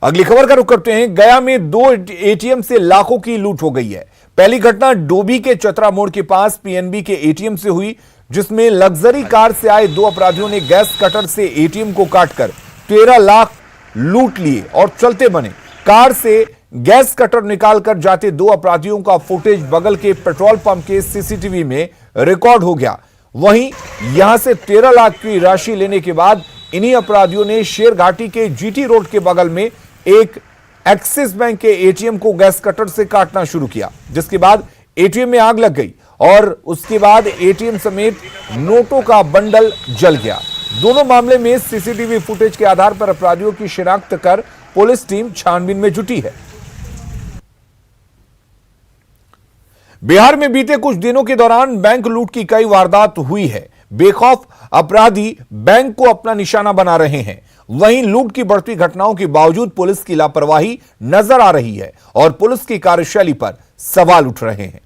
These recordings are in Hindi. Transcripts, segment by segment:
अगली खबर का रुख करते हैं। गया में 2 एटीएम से लाखों की लूट हो गई है। पहली घटना डोभी के चतरा मोड़ के पास पीएनबी के एटीएम से हुई, जिसमें लग्जरी कार से आए 2 अपराधियों ने गैस कटर से एटीएम को काटकर 13 लाख लूट लिए और चलते बने। कार से गैस कटर निकालकर जाते 2 अपराधियों का फुटेज बगल के पेट्रोल पंप के सीसीटीवी में रिकॉर्ड हो गया। वहीं यहां से 13 लाख की राशि लेने के बाद इन्हीं अपराधियों ने शेरघाटी के जीटी रोड के बगल में एक एक्सिस बैंक के एटीएम को गैस कटर से काटना शुरू किया, जिसके बाद एटीएम में आग लग गई और उसके बाद एटीएम समेत नोटों का बंडल जल गया। दोनों मामले में सीसीटीवी फुटेज के आधार पर अपराधियों की शिनाख्त कर पुलिस टीम छानबीन में जुटी है। बिहार में बीते कुछ दिनों के दौरान बैंक लूट की कई वारदात हुई है। बेखौफ अपराधी बैंक को अपना निशाना बना रहे हैं। वहीं लूट की बढ़ती घटनाओं के बावजूद पुलिस की लापरवाही नजर आ रही है और पुलिस की कार्यशैली पर सवाल उठ रहे हैं।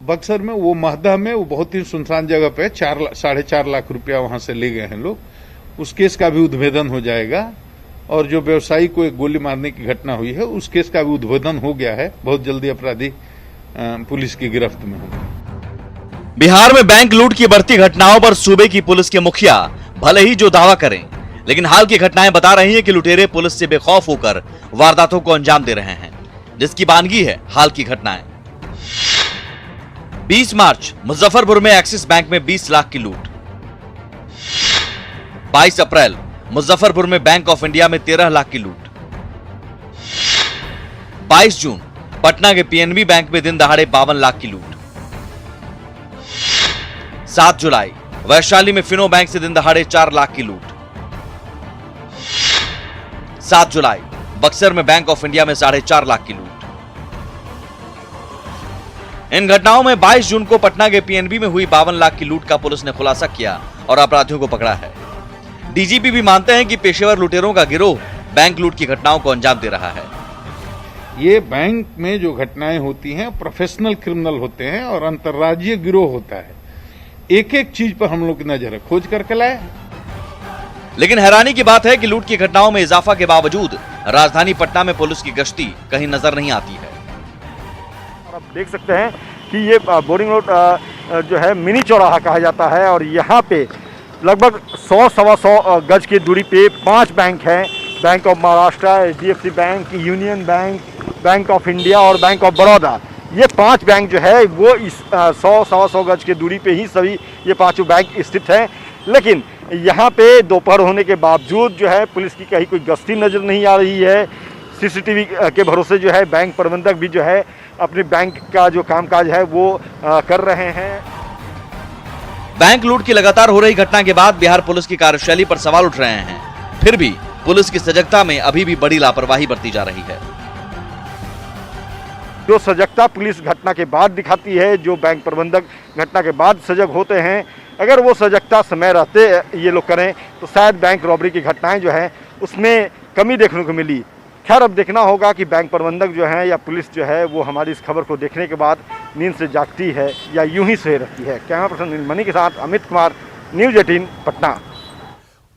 बक्सर में वो महदह में वो बहुत ही सुनसान जगह पे 4.5 लाख रुपया वहां से ले गए हैं लोग। उस केस का भी उद्भेदन हो जाएगा और जो व्यवसायी को एक गोली मारने की घटना हुई है उस केस का भी उद्भेदन हो गया है। बहुत जल्दी अपराधी पुलिस की गिरफ्त में होंगे। बिहार में बैंक लूट की बढ़ती घटनाओं पर सूबे की पुलिस के मुखिया भले ही जो दावा करें, लेकिन हाल की घटनाएं बता रही हैं कि लुटेरे पुलिस से बेखौफ होकर वारदातों को अंजाम दे रहे हैं, जिसकी बानगी है हाल की घटनाएं। 20 मार्च मुजफ्फरपुर में एक्सिस बैंक में 20 लाख की लूट। 22 अप्रैल मुजफ्फरपुर में बैंक ऑफ इंडिया में 13 लाख की लूट। 22 जून पटना के पीएनबी बैंक में दिन दहाड़े 52 लाख की लूट। 7 जुलाई वैशाली में फिनो बैंक से दिन दहाड़े 4 लाख की लूट। 7 जुलाई बक्सर में बैंक ऑफ इंडिया में 4.5 लाख की लूट। इन घटनाओं में 22 जून को पटना के पीएनबी में हुई 52 लाख की लूट का पुलिस ने खुलासा किया और अपराधियों को पकड़ा है। डीजीपी भी मानते हैं कि पेशेवर लुटेरों का गिरोह बैंक लूट की घटनाओं को अंजाम दे रहा है। ये बैंक में जो घटनाएं होती हैं प्रोफेशनल क्रिमिनल होते हैं और अंतर्राज्यीय गिरोह होता है। एक एक चीज पर हम लोग की नजर है, खोज करके लाए। लेकिन हैरानी की बात है कि लूट की घटनाओं में इजाफा के बावजूद राजधानी पटना में पुलिस की गश्ती कहीं नजर नहीं आती है। आप देख सकते हैं कि ये बोरिंग रोड जो है मिनी चौराहा कहा जाता है और यहाँ पे लगभग 100-125 गज की दूरी पे 5 बैंक हैं। Bank of Maharashtra, HDFC bank, union bank, bank of India और बैंक ऑफ बड़ौदा। ये 5 बैंक जो है वो इस 100-125 गज की दूरी पे ही सभी ये 5 बैंक स्थित हैं। लेकिन यहाँ पे दोपहर होने के बावजूद जो है पुलिस की कहीं कोई गश्ती नजर नहीं आ रही है। सीसीटीवी के भरोसे जो है बैंक प्रबंधक भी जो है अपने बैंक का जो कामकाज है वो कर रहे हैं। बैंक लूट की लगातार हो रही घटना के बाद बिहार पुलिस की कार्यशैली पर सवाल उठ रहे हैं। फिर भी पुलिस की सजगता में अभी भी बड़ी लापरवाही बरती जा रही है। जो सजगता पुलिस घटना के बाद दिखाती है, जो बैंक प्रबंधक घटना के बाद सजग होते हैं, अगर वो सजगता समय रहते ये लोग करें तो शायद बैंक रॉबरी की घटनाएं जो है उसमें कमी देखने को मिली। खैर अब देखना होगा कि बैंक प्रबंधक जो है या पुलिस जो है वो हमारी इस खबर को देखने के बाद नींद से जागती है या यूं ही सोए रहती है। कैमरा पर्सन नीलमणि के साथ अमित कुमार, न्यूज़ 18 पटना।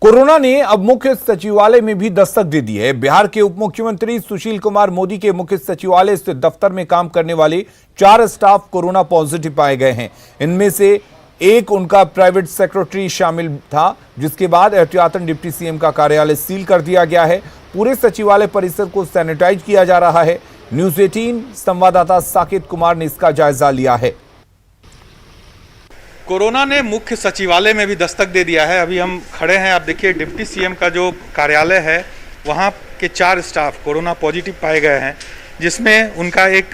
कोरोना ने अब मुख्य सचिवालय में भी दस्तक दे दी है। बिहार के उप मुख्यमंत्री सुशील कुमार मोदी के मुख्य सचिवालय स्थित दफ्तर में काम करने वाले 4 स्टाफ कोरोना पॉजिटिव पाए गए हैं। इनमें से एक उनका प्राइवेट सेक्रेटरी शामिल था, जिसके बाद एहतियातन डिप्टी सीएम का कार्यालय सील कर दिया गया है। पूरे सचिवालय परिसर को सैनिटाइज किया जा रहा है। न्यूज़ 18 संवाददाता साकेत कुमार ने इसका जायजा लिया है। कोरोना ने मुख्य सचिवालय में भी दस्तक दे दिया है। अभी हम खड़े हैं, आप देखिए डिप्टी सीएम का जो कार्यालय है वहाँ के 4 स्टाफ कोरोना पॉजिटिव पाए गए हैं, जिसमें उनका एक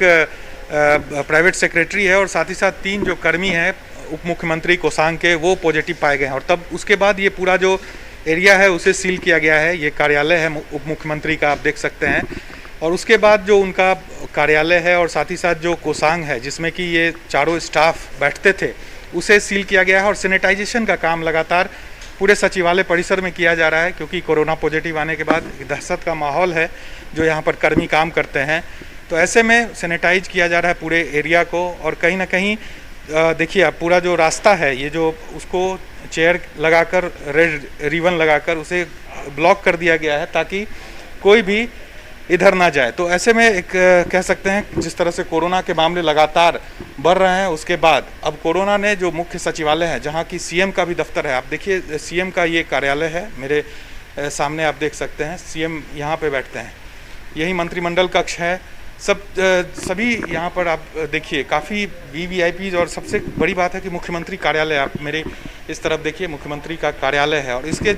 प्राइवेट सेक्रेटरी है और साथ ही साथ 3 जो कर्मी हैं उप मुख्यमंत्री कोसांग के, वो पॉजिटिव पाए गए हैं। और तब उसके बाद ये पूरा जो एरिया है उसे सील किया गया है। ये कार्यालय है उप मुख्यमंत्री का, आप देख सकते हैं। और उसके बाद जो उनका कार्यालय है और साथ ही साथ जो कोसांग है जिसमें कि ये चारों स्टाफ बैठते थे, उसे सील किया गया है। और सैनिटाइजेशन का काम लगातार पूरे सचिवालय परिसर में किया जा रहा है, क्योंकि कोरोना पॉजिटिव आने के बाद दहशत का माहौल है जो यहाँ पर कर्मी काम करते हैं। तो ऐसे में सैनिटाइज किया जा रहा है पूरे एरिया को। और कहीं ना कहीं देखिए आप पूरा जो रास्ता है, ये जो उसको चेयर लगाकर रेड रिबन लगाकर उसे ब्लॉक कर दिया गया है, ताकि कोई भी इधर ना जाए। तो ऐसे में एक कह सकते हैं जिस तरह से कोरोना के मामले लगातार बढ़ रहे हैं, उसके बाद अब कोरोना ने जो मुख्य सचिवालय है, जहां की सीएम का भी दफ्तर है, आप देखिए सीएम का ये कार्यालय है, मेरे सामने आप देख सकते हैं सीएम यहाँ पे बैठते हैं, यही मंत्रिमंडल कक्ष है, सभी यहाँ पर आप देखिए काफ़ी वीवीआईपी और सबसे बड़ी बात है कि मुख्यमंत्री कार्यालय, आप मेरे इस तरफ देखिए मुख्यमंत्री का कार्यालय है और इसके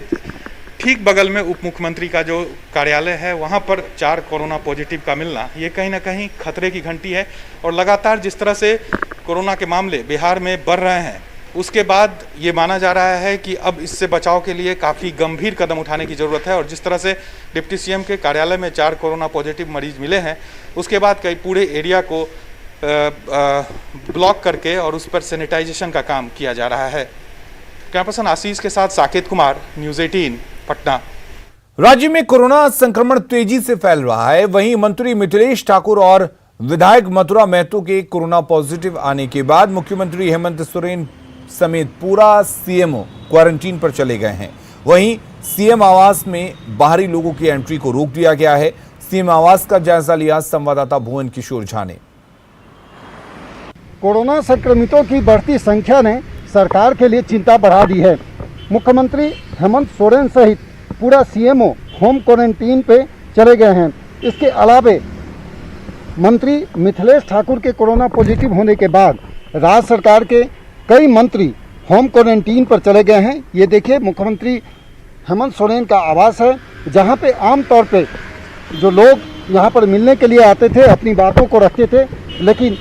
ठीक बगल में उप मुख्यमंत्री का जो कार्यालय है, वहाँ पर 4 कोरोना पॉजिटिव का मिलना ये कहीं ना कहीं खतरे की घंटी है। और लगातार जिस तरह से कोरोना के मामले बिहार में बढ़ रहे हैं, उसके बाद ये माना जा रहा है कि अब इससे बचाव के लिए काफ़ी गंभीर कदम उठाने की ज़रूरत है। और जिस तरह से डिप्टी सीएम के कार्यालय में 4 कोरोना पॉजिटिव मरीज मिले हैं, उसके बाद कई पूरे एरिया को ब्लॉक करके और उस पर सैनिटाइजेशन का काम किया जा रहा है। कैमरा पर्सन आशीष के साथ साकेत कुमार, न्यूज़ 18 पटना। राज्य में कोरोना संक्रमण तेजी से फैल रहा है। वहीं मंत्री मिथिलेश ठाकुर और विधायक मथुरा महतो के कोरोना पॉजिटिव आने के बाद मुख्यमंत्री हेमंत सोरेन समेत पूरा सीएमओ क्वारंटीन पर चले गए हैं। वहीं सीएम आवास में बाहरी लोगों की एंट्री को रोक दिया गया है। सीएम आवास का जायजा लिया संवाददाता भुवन किशोर झा ने। कोरोना संक्रमितों की बढ़ती संख्या ने सरकार के लिए चिंता बढ़ा दी है। मुख्यमंत्री हेमंत सोरेन सहित पूरा सीएमओ होम क्वारंटीन पे चले गए हैं। इसके अलावे मंत्री मिथिलेश ठाकुर के कोरोना पॉजिटिव होने के बाद राज्य सरकार के कई मंत्री होम क्वारंटीन पर चले गए हैं। ये देखिए मुख्यमंत्री हेमंत सोरेन का आवास है, जहां पे आमतौर पे जो लोग यहां पर मिलने के लिए आते थे, अपनी बातों को रखते थे, लेकिन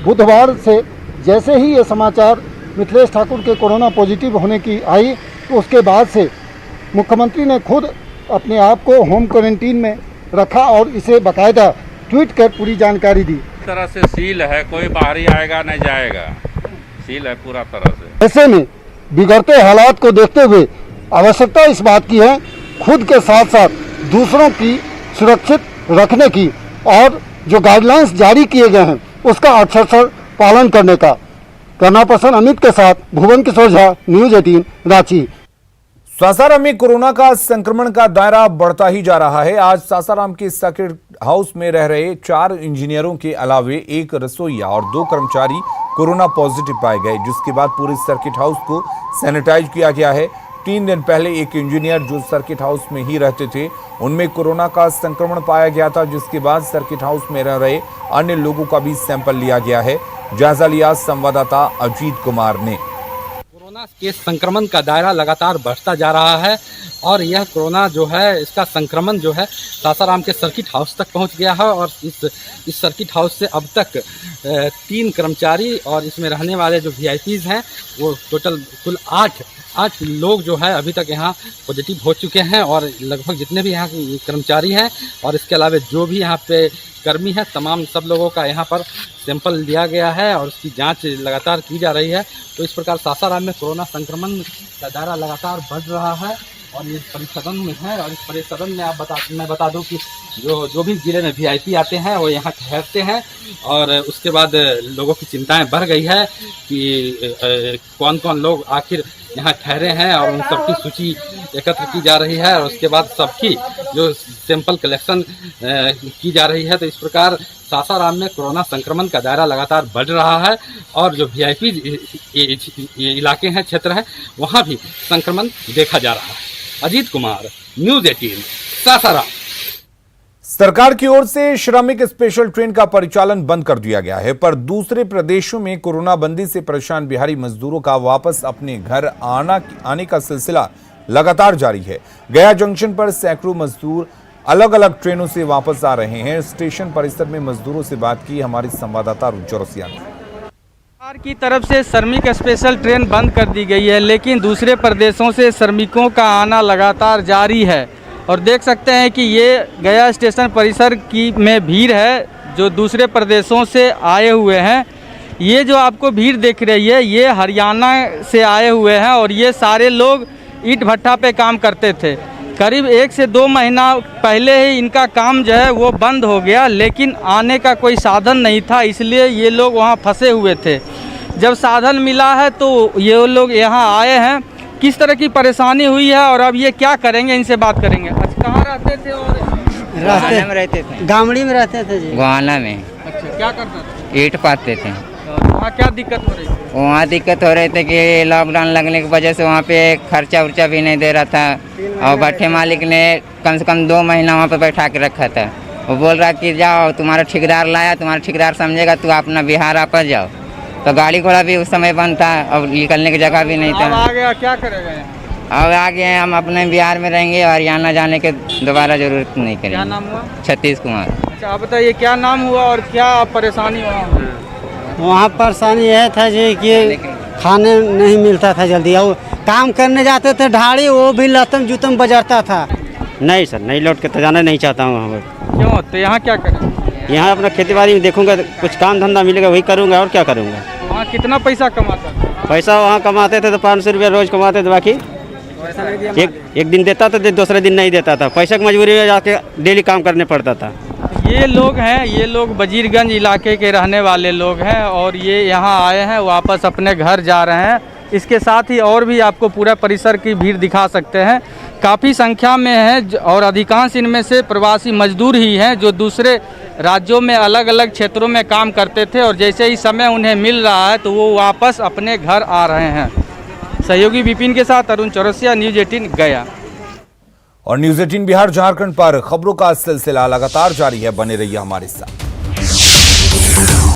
बुधवार से जैसे ही ये समाचार मिथिलेश ठाकुर के कोरोना पॉजिटिव होने की आई, तो उसके बाद से मुख्यमंत्री ने खुद अपने आप को होम क्वारंटीन में रखा और इसे बाकायदा ट्वीट कर पूरी जानकारी दी। इस तरह से सील है, कोई बाहरी आएगा नहीं जाएगा, सील है पूरा तरह से। ऐसे में बिगड़ते हालात को देखते हुए आवश्यकता इस बात की है, खुद के साथ साथ दूसरों की सुरक्षित रखने की और जो गाइडलाइंस जारी किए गए हैं उसका अक्षरशः पालन करने का। कैमरा पर्सन अमित के साथ भुवन किशोर झा, न्यूज़ 18 रांची। सासाराम में कोरोना का संक्रमण का दायरा बढ़ता ही जा रहा है। आज सासाराम के सर्किट हाउस में रह रहे 4 इंजीनियरों के अलावे 1 रसोईया और 2 कर्मचारी कोरोना पॉजिटिव पाए गए, जिसके बाद पूरे सर्किट हाउस को सैनिटाइज किया गया है। 3 दिन पहले एक इंजीनियर जो सर्किट हाउस में ही रहते थे, उनमें कोरोना का संक्रमण पाया गया था, जिसके बाद सर्किट हाउस में रह रहे अन्य लोगों का भी सैंपल लिया गया है। जायजा लिया संवाददाता अजीत कुमार ने। कोरोना के संक्रमण का दायरा लगातार बढ़ता जा रहा है और यह कोरोना जो है, इसका संक्रमण जो है सासाराम के सर्किट हाउस तक पहुंच गया है और इस सर्किट हाउस से अब तक 3 कर्मचारी और इसमें रहने वाले जो वीआईपीज हैं, वो टोटल कुल 8 लोग जो है अभी तक यहाँ पॉजिटिव हो चुके हैं। और लगभग जितने भी यहाँ कर्मचारी हैं और इसके अलावा जो भी यहाँ पे कर्मी हैं, तमाम सब लोगों का यहाँ पर सैंपल लिया गया है और उसकी जांच लगातार की जा रही है। तो इस प्रकार सासाराम में कोरोना संक्रमण का दायरा लगातार बढ़ रहा है और ये परिसदन में है। और इस परिसदन में मैं बता दूं कि जो भी जिले में वीआईपी आते हैं वो यहाँ ठहरते हैं और उसके बाद लोगों की चिंताएं बढ़ गई है कि कौन कौन लोग आखिर यहाँ ठहरे हैं और उन सबकी सूची एकत्र की जा रही है और उसके बाद सबकी जो सैंपल कलेक्शन की जा रही है। तो इस प्रकार सासाराम में कोरोना संक्रमण का दायरा लगातार बढ़ रहा है और जो वीआईपी इलाके हैं, क्षेत्र हैं, वहाँ भी संक्रमण देखा जा रहा है। अजीत कुमार, न्यूज़ 18 सासाराम। सरकार की ओर से श्रमिक स्पेशल ट्रेन का परिचालन बंद कर दिया गया है, पर दूसरे प्रदेशों में कोरोना बंदी से परेशान बिहारी मजदूरों का वापस अपने घर आने का सिलसिला लगातार जारी है। गया जंक्शन पर सैकड़ों मजदूर अलग अलग ट्रेनों से वापस आ रहे हैं। स्टेशन परिसर में मजदूरों से बात की हमारी संवाददाता रुचौरसिया ने। सरकार की तरफ से श्रमिक स्पेशल ट्रेन बंद कर दी गई है, लेकिन दूसरे प्रदेशों से श्रमिकों का आना लगातार जारी है। और देख सकते हैं कि ये गया स्टेशन परिसर की में भीड़ है जो दूसरे प्रदेशों से आए हुए हैं। ये जो आपको भीड़ दिख रही है, ये हरियाणा से आए हुए हैं और ये सारे लोग ईंट भट्ठा पे काम करते थे। करीब 1 से 2 महीना पहले ही इनका काम जो है वो बंद हो गया, लेकिन आने का कोई साधन नहीं था, इसलिए ये लोग वहाँ फंसे हुए थे। जब साधन मिला है तो ये लोग यहाँ आए हैं। किस तरह की परेशानी हुई है और अब ये क्या करेंगे, इनसे बात करेंगे। अच्छा, कहाँ रहते थे और रहते में रहते थे, गामड़ी में रहते थे जी, गोहाना में। अच्छा, क्या करते थे? ईंट पाते थे। वहाँ क्या दिक्कत हो रही थी? वहाँ दिक्कत हो रही थी कि लॉकडाउन लगने की वजह से वहाँ पे खर्चा उर्चा भी नहीं दे रहा था, और भट्ठे मालिक ने कम से कम 2 महीना वहाँ पे बैठा के रखा था। वो बोल रहा कि जाओ, तुम्हारा ठेकेदार लाया, तुम्हारा ठेकेदार समझेगा, तू अपना बिहार वापस जाओ। तो गाड़ी घोड़ा भी उस समय बंद था, अब निकलने की जगह भी नहीं अब था। आ गया, क्या करेगा यहाँ? अब आगे हम अपने बिहार में रहेंगे, हरियाणा जाने के दोबारा जरूरत नहीं क्या करेंगे। नाम हुआ? छत्तीस कुमार। अच्छा, आप बताइए क्या नाम हुआ और क्या परेशानी हुआ? वहाँ परेशानी यह था जी कि खाने नहीं मिलता था जल्दी, और काम करने जाते थे ढाड़ी, वो भी लतम जुतम बजाता था। नहीं सर, नहीं लौट के तो जाना नहीं चाहता हूँ वहाँ पर। क्यों? तो यहाँ क्या करें? यहाँ अपना खेती बाड़ी में देखूंगा, कुछ काम धंधा मिलेगा वही करूँगा, और क्या करूँगा। वहाँ कितना पैसा कमाता था? पैसा वहाँ कमाते थे तो 500 रुपया रोज कमाते थे, बाकी एक दिन देता था, दूसरे दिन नहीं देता था। पैसा की मजबूरी में जाके डेली काम करने पड़ता था। ये लोग हैं, ये लोग वजीरगंज इलाके के रहने वाले लोग हैं, और ये यहाँ आए हैं, वापस अपने घर जा रहे हैं। इसके साथ ही और भी आपको पूरा परिसर की भीड़ दिखा सकते हैं, काफ़ी संख्या में है, और अधिकांश इनमें से प्रवासी मजदूर ही हैं जो दूसरे राज्यों में अलग अलग क्षेत्रों में काम करते थे, और जैसे ही समय उन्हें मिल रहा है तो वो वापस अपने घर आ रहे हैं। सहयोगी विपिन के साथ अरुण चौरसिया, न्यूज़ 18 गया। और न्यूज़ 18 बिहार झारखंड पर खबरों का सिलसिला लगातार जारी है, बने रहिए हमारे साथ।